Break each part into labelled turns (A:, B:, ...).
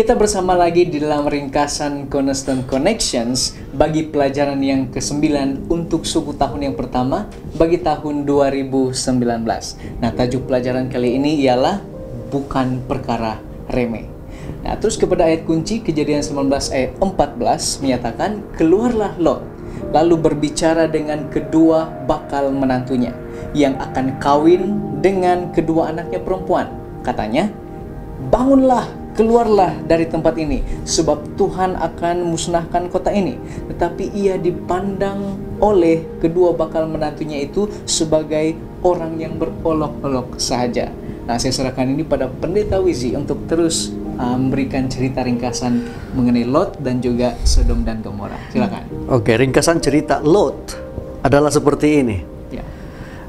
A: Kita bersama lagi di dalam ringkasan Cornerstone Connections bagi pelajaran yang ke-9 untuk suku tahun yang pertama bagi tahun 2019. Nah, tajuk pelajaran kali ini ialah bukan perkara remeh. Nah, terus kepada ayat kunci Kejadian 19 ayat 14 menyatakan, keluarlah Lot lalu berbicara dengan kedua bakal menantunya yang akan kawin dengan kedua anaknya perempuan. Katanya, bangunlah, keluarlah dari tempat ini, sebab Tuhan akan musnahkan kota ini. Tetapi ia dipandang oleh kedua bakal menantunya itu sebagai orang yang berolok-olok sahaja. Nah, saya serahkan ini pada Pendeta Wizi untuk terus memberikan cerita ringkasan mengenai Lot dan juga Sodom dan Gomora. Silakan.
B: Oke, ringkasan cerita Lot adalah seperti ini.
A: Ya.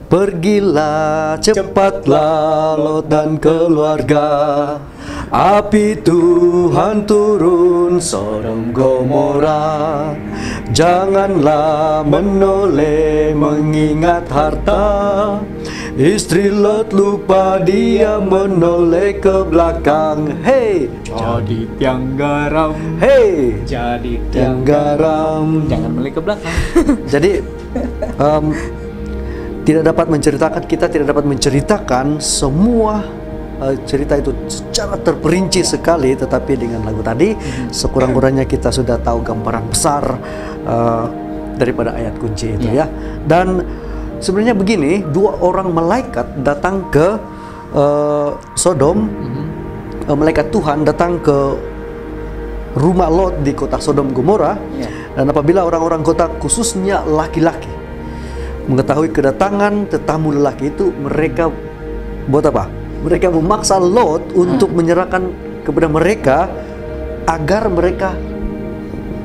B: Pergilah cepatlah Lot dan keluarga, api Tuhan turun Sodom Gomora. Janganlah menoleh mengingat harta, istri Lot lupa dia menoleh ke belakang. Hey,
A: Jadi tiang garam.
B: hey,
A: Jadi
B: tiang garam.
A: Jangan melek ke belakang.
B: Jadi kita tidak dapat menceritakan semua cerita itu secara terperinci sekali, tetapi dengan lagu tadi sekurang-kurangnya kita sudah tahu gambaran besar daripada ayat kunci itu ya. Dan sebenarnya begini, dua orang malaikat datang ke Sodom, malaikat Tuhan datang ke rumah Lot di kota Sodom Gomora. Dan apabila orang-orang kota, khususnya laki-laki, mengetahui kedatangan tetamu lelaki itu, mereka buat apa? Mereka memaksa Lot untuk menyerahkan kepada mereka agar mereka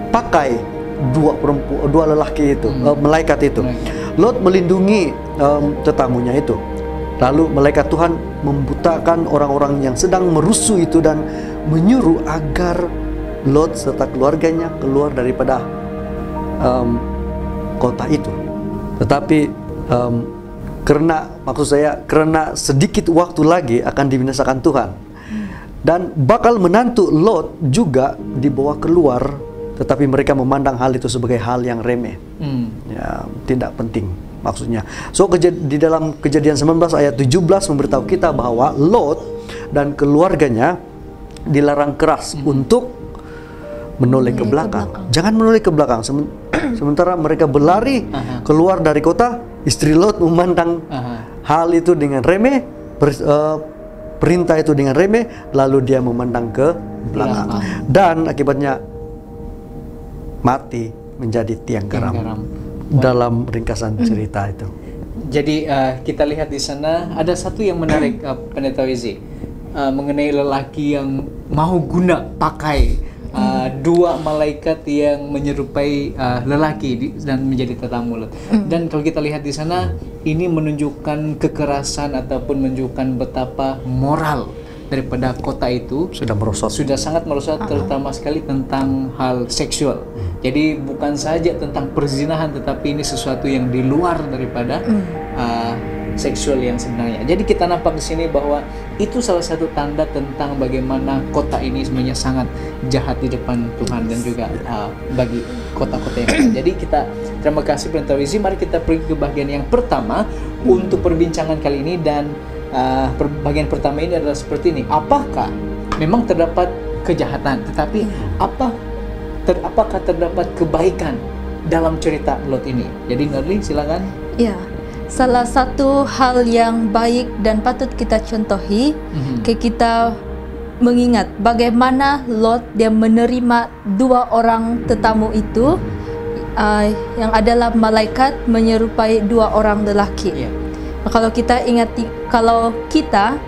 B: pakai dua lelaki itu, malaikat itu. Lot melindungi tetamunya itu. Lalu malaikat Tuhan membutakan orang-orang yang sedang merusuh itu dan menyuruh agar Lot serta keluarganya keluar daripada kota itu. Tetapi karena sedikit waktu lagi akan dibinasakan Tuhan, dan bakal menantu Lot juga dibawa keluar, tetapi mereka memandang hal itu sebagai hal yang remeh, ya, tidak penting maksudnya. So di dalam Kejadian 19 ayat 17 memberitahu kita bahwa Lot dan keluarganya dilarang keras untuk menoleh ke belakang. Jangan menoleh ke belakang. Sementara mereka berlari keluar dari kota, istri Lot memandang hal itu dengan remeh, perintah itu dengan remeh, lalu dia memandang ke belakang. Dan akibatnya mati menjadi tiang garam. Dalam ringkasan cerita itu.
A: Jadi kita lihat di sana ada satu yang menarik, Pendeta Wizi, mengenai lelaki yang mau pakai dua malaikat yang menyerupai lelaki dan menjadi tetamu Lot. Dan kalau kita lihat di sana, ini menunjukkan kekerasan ataupun menunjukkan betapa moral daripada kota itu sudah sangat merosot, terutama sekali tentang hal seksual. Jadi bukan saja tentang perzinahan, tetapi ini sesuatu yang di luar daripada seksual yang sebenarnya. Jadi kita nampak di sini bahwa itu salah satu tanda tentang bagaimana kota ini sebenarnya sangat jahat di depan Tuhan dan juga bagi kota-kota yang lain. Jadi kita terima kasih Pendeta Wizi. Mari kita pergi ke bagian yang pertama untuk perbincangan kali ini, dan bagian pertama ini adalah seperti ini. Apakah memang terdapat kejahatan, tetapi apakah terdapat kebaikan dalam cerita Lot ini? Jadi Nurli, silakan.
C: Ya. Salah satu hal yang baik dan patut kita contohi, kita mengingat bagaimana Lot dia menerima dua orang tetamu itu, yang adalah malaikat menyerupai dua orang lelaki. Kalau kita ingat, kalau kita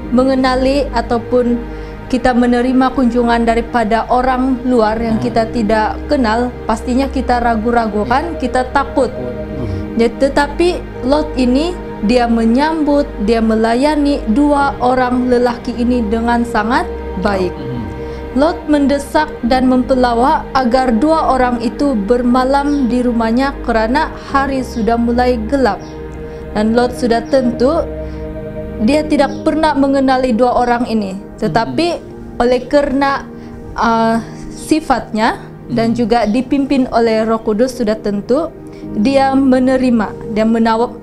C: mengenali ataupun kita menerima kunjungan daripada orang luar yang kita tidak kenal, pastinya kita ragu-ragu kan, kita takut. Tetapi Lot ini dia menyambut, dia melayani dua orang lelaki ini dengan sangat baik. Lot mendesak dan mempelawak agar dua orang itu bermalam di rumahnya karena hari sudah mulai gelap. Dan Lot sudah tentu dia tidak pernah mengenali dua orang ini, tetapi oleh karena sifatnya dan juga dipimpin oleh Roh Kudus sudah tentu dia menerima dan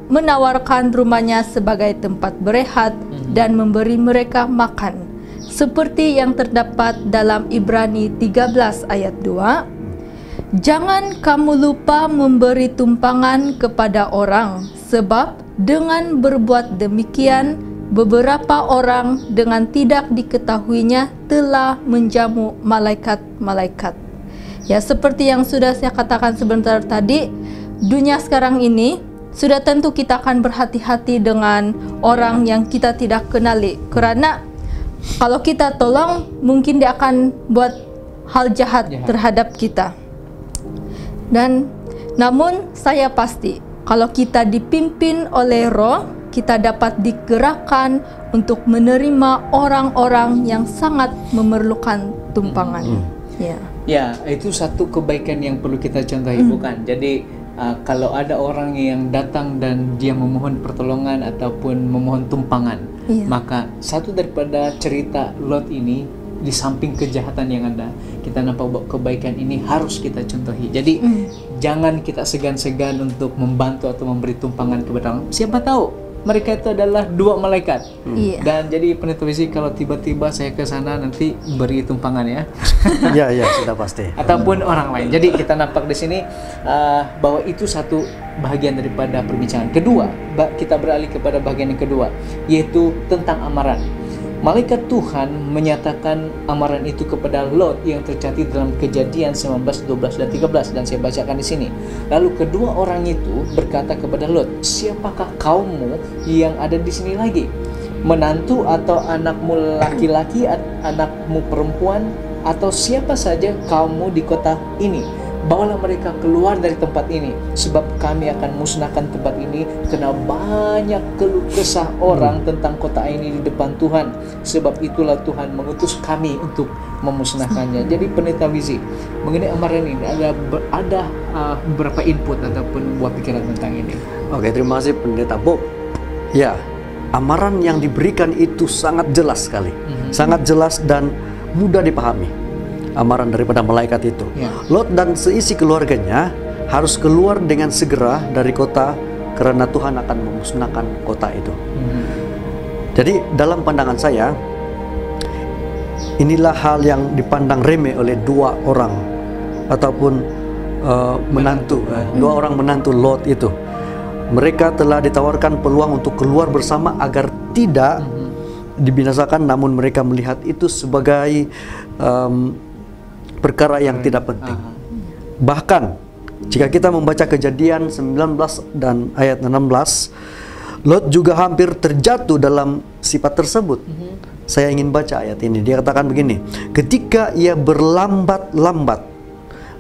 C: menawarkan rumahnya sebagai tempat berehat dan memberi mereka makan. Seperti yang terdapat dalam Ibrani 13 ayat 2, jangan kamu lupa memberi tumpangan kepada orang, sebab dengan berbuat demikian beberapa orang dengan tidak diketahuinya telah menjamu malaikat-malaikat. Ya, seperti yang sudah saya katakan sebentar tadi, dunia sekarang ini sudah tentu kita akan berhati-hati dengan orang yang kita tidak kenali, karena kalau kita tolong mungkin dia akan buat hal jahat terhadap kita. Dan namun saya pasti kalau kita dipimpin oleh Roh, kita dapat digerakkan untuk menerima orang-orang yang sangat memerlukan tumpangan.
A: Ya, itu satu kebaikan yang perlu kita contohi, bukan? Jadi kalau ada orang yang datang dan dia memohon pertolongan ataupun memohon tumpangan, maka satu daripada cerita Lot ini, di samping kejahatan yang ada, kita nampak bahwa kebaikan ini harus kita contohi. Jadi jangan kita segan-segan untuk membantu atau memberi tumpangan kepada orang. Siapa tahu mereka itu adalah dua malaikat. Dan jadi Pendeta Wisi, kalau tiba-tiba saya ke sana nanti beri tumpangan ya.
B: Ya, sudah pasti.
A: Ataupun orang lain. Jadi kita nampak di sini bahwa itu satu bahagian daripada perbincangan. Kedua, kita beralih kepada bagian yang kedua, yaitu tentang amaran. Malaikat Tuhan menyatakan amaran itu kepada Lot yang tercatat dalam Kejadian 19, 12 dan 13, dan saya bacakan di sini. Lalu kedua orang itu berkata kepada Lot, siapakah kaummu yang ada di sini lagi? Menantu atau anakmu laki-laki, anakmu perempuan, atau siapa saja kaummu di kota ini? Bawalah mereka keluar dari tempat ini, sebab kami akan musnahkan tempat ini, karena banyak keluh kesah orang tentang kota ini di depan Tuhan. Sebab itulah Tuhan mengutus kami untuk memusnahkannya. Jadi Pendeta Wizi, mengenai amaran ini ada beberapa input ataupun buah pikiran tentang ini.
B: Oke, terima kasih Pendeta Bob. Ya, amaran yang diberikan itu sangat jelas sekali, sangat jelas dan mudah dipahami. Amaran daripada malaikat itu, Lot dan seisi keluarganya harus keluar dengan segera dari kota, karena Tuhan akan memusnahkan kota itu. Jadi dalam pandangan saya, inilah hal yang dipandang remeh oleh dua orang ataupun dua orang menantu Lot itu. Mereka telah ditawarkan peluang untuk keluar bersama agar tidak dibinasakan, namun mereka melihat itu sebagai perkara yang tidak penting. Bahkan jika kita membaca Kejadian 19 dan ayat 16, Lot juga hampir terjatuh dalam sifat tersebut. Saya ingin baca ayat ini. Dia katakan begini, ketika ia berlambat-lambat,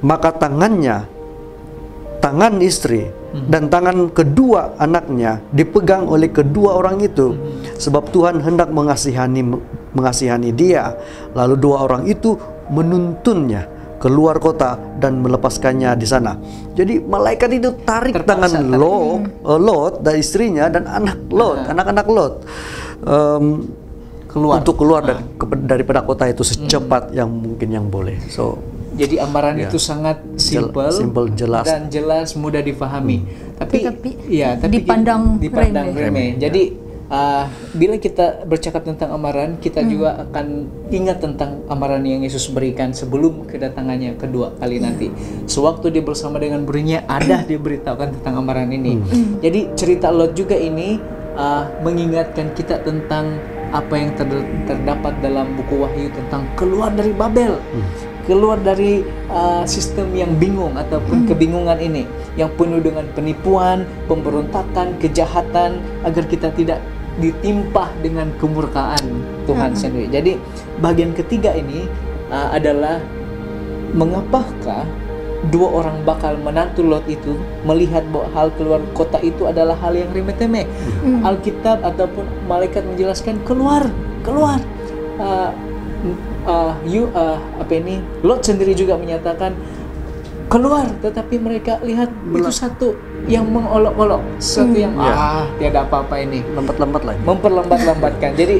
B: maka tangan istri dan tangan kedua anaknya dipegang oleh kedua orang itu, sebab Tuhan hendak mengasihani dia. Lalu dua orang itu menuntunnya keluar kota dan melepaskannya di sana. Jadi malaikat itu tarik tangan Lot dan istrinya dan anak-anak Lot untuk keluar daripada kota itu secepat yang mungkin yang boleh.
A: Jadi amaran itu sangat simple, jelas, dan jelas, mudah difahami. Tapi dipandang remeh. Jadi bila kita bercakap tentang amaran, kita juga akan ingat tentang amaran yang Yesus berikan sebelum kedatangannya kedua kali nanti. Sewaktu dia bersama dengan muridnya, ada dia beritahukan tentang amaran ini. Jadi cerita Lot juga ini mengingatkan kita tentang apa yang terdapat dalam buku Wahyu tentang keluar dari Babel, keluar dari sistem yang bingung ataupun kebingungan ini, yang penuh dengan penipuan, pemberontakan, kejahatan, agar kita tidak ditimpah dengan kemurkaan Tuhan sendiri. Jadi bagian ketiga ini adalah mengapakah dua orang bakal menantu Lot itu melihat bahwa hal keluar kota itu adalah hal yang remeh-temeh. Alkitab ataupun malaikat menjelaskan keluar. Lot sendiri juga menyatakan keluar, tetapi mereka lihat itu satu yang mengolok-olok, sesuatu yang tiada apa-apa ini,
B: lambat-lambat lagi,
A: memperlambat-lambatkan. Jadi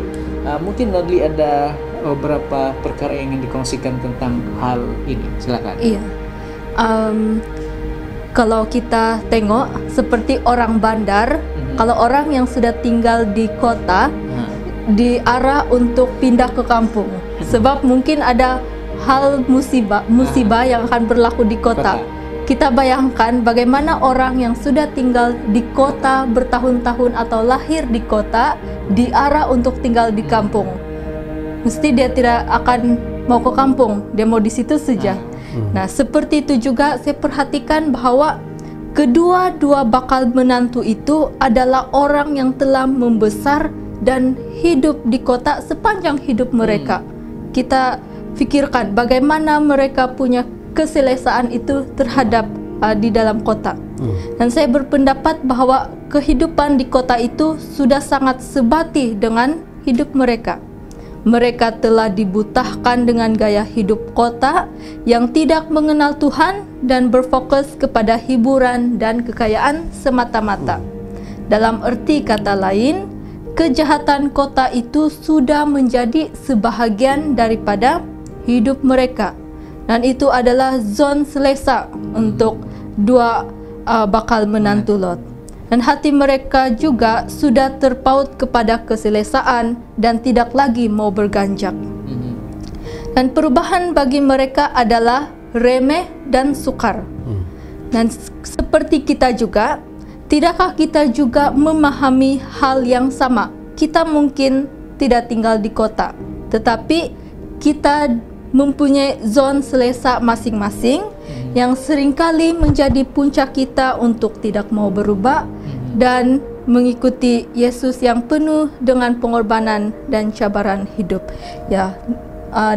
A: mungkin Nodli ada beberapa perkara yang ingin dikongsikan tentang hal ini. Silakan.
C: Iya. Kalau kita tengok seperti orang bandar, kalau orang yang sudah tinggal di kota diarah untuk pindah ke kampung, sebab mungkin ada hal musibah yang akan berlaku di kota. Kita bayangkan bagaimana orang yang sudah tinggal di kota bertahun-tahun atau lahir di kota diarah untuk tinggal di kampung. Mesti dia tidak akan mau ke kampung, dia mau di situ saja. Nah, seperti itu juga saya perhatikan bahwa kedua-dua bakal menantu itu adalah orang yang telah membesar dan hidup di kota sepanjang hidup mereka. Kita pikirkan bagaimana mereka punya keselesaan itu terhadap di dalam kota. Dan saya berpendapat bahwa kehidupan di kota itu sudah sangat sebati dengan hidup mereka. Mereka telah dibutahkan dengan gaya hidup kota yang tidak mengenal Tuhan dan berfokus kepada hiburan dan kekayaan semata-mata. Dalam arti kata lain, kejahatan kota itu sudah menjadi sebahagian daripada hidup mereka. Dan itu adalah zon selesa untuk dua bakal menantu Lot. Dan hati mereka juga sudah terpaut kepada keselesaan dan tidak lagi mau berganjak. Dan perubahan bagi mereka adalah remeh dan sukar. Dan seperti kita juga, tidakkah kita juga memahami hal yang sama? Kita mungkin tidak tinggal di kota, tetapi kita mempunyai zon selesa masing-masing yang seringkali menjadi puncak kita untuk tidak mau berubah dan mengikuti Yesus yang penuh dengan pengorbanan dan cabaran hidup. Ya,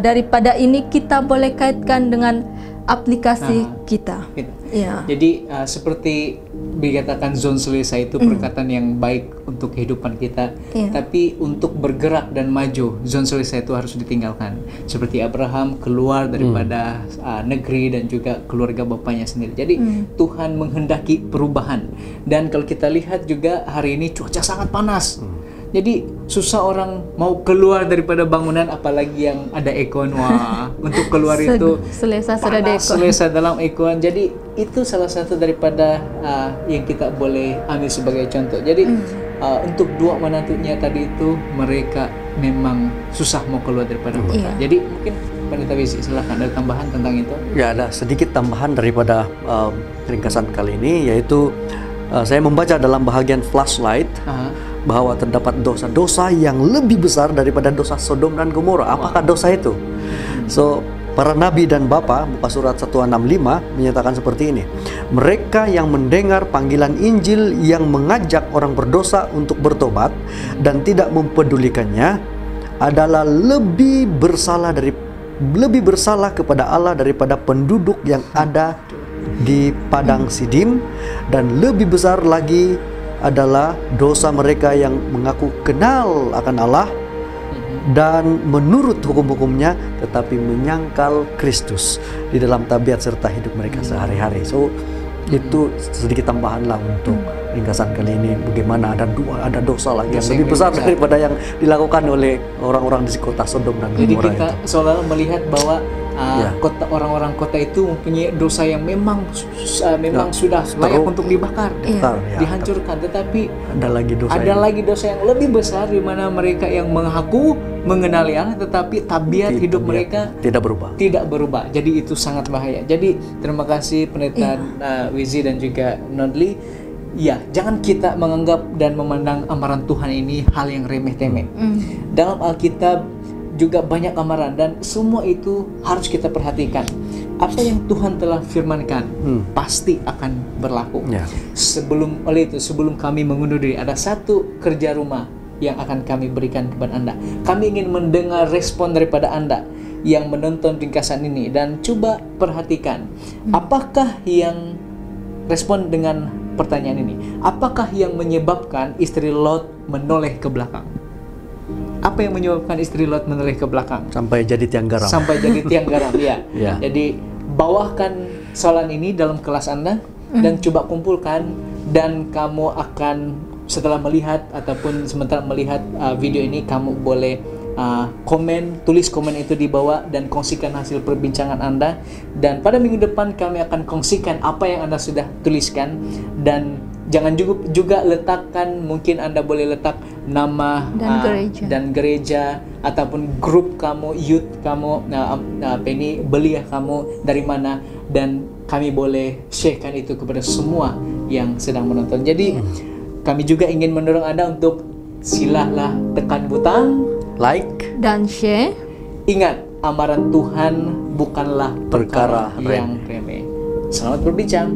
C: daripada ini kita boleh kaitkan dengan aplikasi kita. Ya.
A: Jadi seperti dikatakan zon selesa itu perkataan yang baik untuk kehidupan kita, tapi untuk bergerak dan maju zon selesa itu harus ditinggalkan. Seperti Abraham keluar daripada negeri dan juga keluarga bapaknya sendiri. Jadi Tuhan menghendaki perubahan. Dan kalau kita lihat juga hari ini cuaca sangat panas. Jadi susah orang mau keluar daripada bangunan, apalagi yang ada aircon. Wah, untuk keluar itu
C: selesa sudah ada aircon.
A: Selesa dalam aircon. Jadi itu salah satu daripada yang kita boleh ambil sebagai contoh. Jadi untuk dua menantunya tadi itu mereka memang susah mau keluar daripada kota. Jadi mungkin Pendeta Wizi, silahkan ada tambahan tentang itu.
B: Ya, ada sedikit tambahan daripada ringkasan kali ini, yaitu saya membaca dalam bahagian flashlight bahwa terdapat dosa-dosa yang lebih besar daripada dosa Sodom dan Gomora. Apakah dosa itu? So, para nabi dan bapa, muka surat 165 menyatakan seperti ini. Mereka yang mendengar panggilan Injil yang mengajak orang berdosa untuk bertobat dan tidak mempedulikannya adalah lebih bersalah kepada Allah daripada penduduk yang ada di padang Sidim, dan lebih besar lagi adalah dosa mereka yang mengaku kenal akan Allah dan menurut hukum-hukumnya tetapi menyangkal Kristus di dalam tabiat serta hidup mereka sehari-hari. So, itu sedikit tambahanlah untuk ringkasan kali ini, bagaimana ada dosa lagi yang lebih besar daripada yang dilakukan oleh orang-orang di kota Sodom dan Gomora.
A: Jadi kita seolah melihat bahwa orang-orang kota itu mempunyai dosa yang memang sudah layak untuk dibakar, dihancurkan. Tetapi ada lagi dosa yang lebih besar, di mana mereka yang mengaku mengenali Allah, tetapi tabiat hidup mereka tidak berubah. Jadi itu sangat bahaya. Jadi terima kasih Pendeta Wizi dan juga Nodli. Ya, jangan kita menganggap dan memandang amaran Tuhan ini hal yang remeh-temeh. Dalam Alkitab juga banyak amaran, dan semua itu harus kita perhatikan. Apa yang Tuhan telah firmankan pasti akan berlaku. Sebelum kami mengundur diri, ada satu kerja rumah yang akan kami berikan kepada Anda. Kami ingin mendengar respon daripada Anda yang menonton ringkasan ini, dan coba perhatikan apakah yang respon dengan pertanyaan ini. Apakah yang menyebabkan istri Lot menoleh ke belakang? Apa yang menyebabkan istri Lot menoleh ke belakang?
B: Sampai jadi tiang garam.
A: Ya. Jadi bawahkan soalan ini dalam kelas Anda dan coba kumpulkan, dan kamu akan setelah melihat ataupun sementara melihat video ini, kamu boleh tulis komen itu di bawah dan kongsikan hasil perbincangan Anda. Dan pada minggu depan kami akan kongsikan apa yang Anda sudah tuliskan. Dan jangan juga letakkan, mungkin Anda boleh letak nama dan gereja ataupun grup kamu, youth kamu, belia kamu dari mana, dan kami boleh sharekan itu kepada semua yang sedang menonton. Jadi kami juga ingin mendorong Anda untuk silalah tekan butang
B: like
C: dan share.
A: Ingat, amaran Tuhan bukanlah
B: perkara
A: yang remeh. Selamat berbincang.